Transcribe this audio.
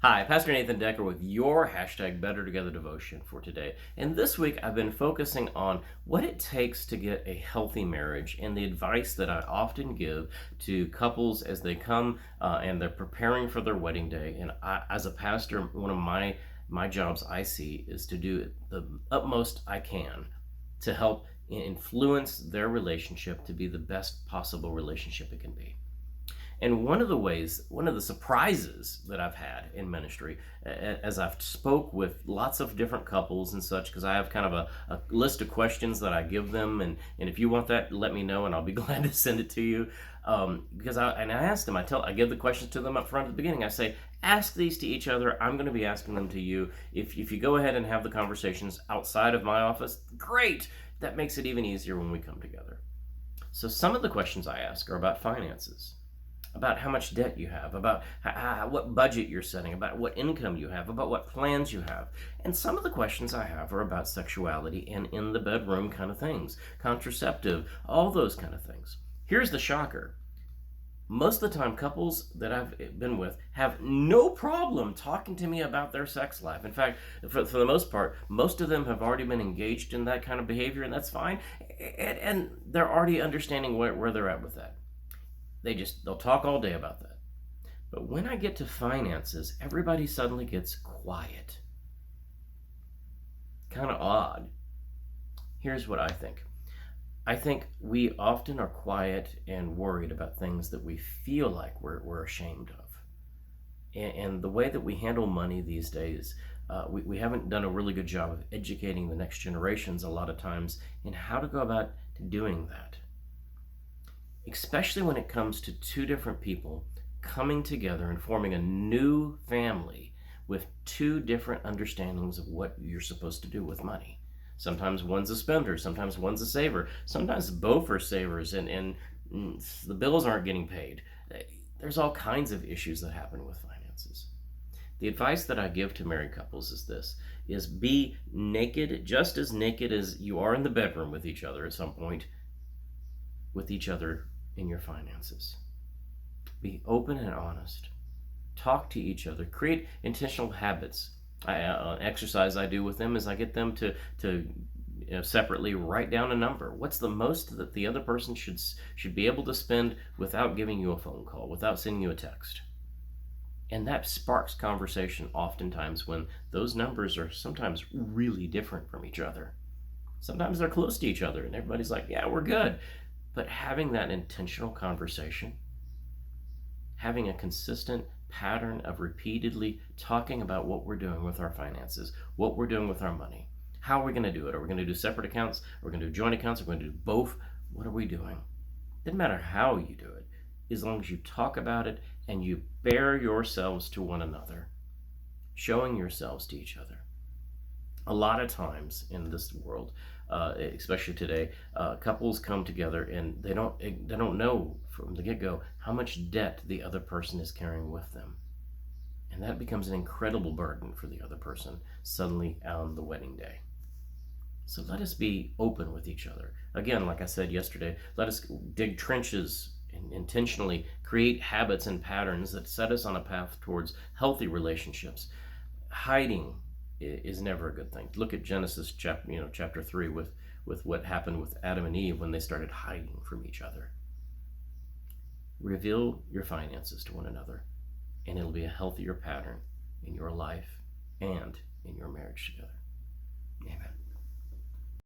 Hi, Pastor Nathan Decker with your hashtag Better Together devotion for today. And this week I've been focusing on what it takes to get a healthy marriage and the advice that I often give to couples as they come and they're preparing for their wedding day. And as a pastor, one of my jobs I see is to do the utmost I can to help influence their relationship to be the best possible relationship it can be. And one of the surprises that I've had in ministry, as I've spoke with lots of different couples and such, because I have kind of a list of questions that I give them, and if you want that, let me know, and I'll be glad to send it to you. Because I asked them, I give the questions to them up front at the beginning. I say, ask these to each other. I'm going to be asking them to you. If you go ahead and have the conversations outside of my office, great. That makes it even easier when we come together. So some of the questions I ask are about finances, about how much debt you have, about what budget you're setting, about what income you have, about what plans you have. And some of the questions I have are about sexuality and in the bedroom kind of things, contraceptive, all those kind of things. Here's the shocker. Most of the time, couples that I've been with have no problem talking to me about their sex life. In fact, for the most part, most of them have already been engaged in that kind of behavior, and that's fine. And they're already understanding where they're at with that. They'll talk all day about that. But when I get to finances, everybody suddenly gets quiet. Kind of odd. Here's what I think. I think we often are quiet and worried about things that we feel like we're ashamed of. And the way that we handle money these days, we haven't done a really good job of educating the next generations a lot of times in how to go about doing that, especially when it comes to two different people coming together and forming a new family with two different understandings of what you're supposed to do with money. Sometimes one's a spender, sometimes one's a saver, sometimes both are savers, and the bills aren't getting paid. There's all kinds of issues that happen with finances. The advice that I give to married couples is this: is be naked, just as naked as you are in the bedroom with each other at some point, with each other in your finances. Be open and honest. Talk to each other. Create intentional habits. Exercise I do with them is I get them to separately write down a number. What's the most that the other person should be able to spend without giving you a phone call, without sending you a text? And that sparks conversation oftentimes when those numbers are sometimes really different from each other. Sometimes they're close to each other and everybody's like, yeah, we're good. But having that intentional conversation, having a consistent pattern of repeatedly talking about what we're doing with our finances, what we're doing with our money, how are we going to do it? Are we going to do separate accounts? Are we going to do joint accounts? Are we going to do both? What are we doing? Doesn't matter how you do it, as long as you talk about it and you bear yourselves to one another, showing yourselves to each other. A lot of times in this world, especially today, couples come together and they don't know from the get-go how much debt the other person is carrying with them, and that becomes an incredible burden for the other person suddenly on the wedding day. So let us be open with each other. Again, like I said yesterday, let us dig trenches and intentionally create habits and patterns that set us on a path towards healthy relationships. Hiding is never a good thing. Look at Genesis chapter 3 with what happened with Adam and Eve when they started hiding from each other. Reveal your finances to one another, and it'll be a healthier pattern in your life and in your marriage together.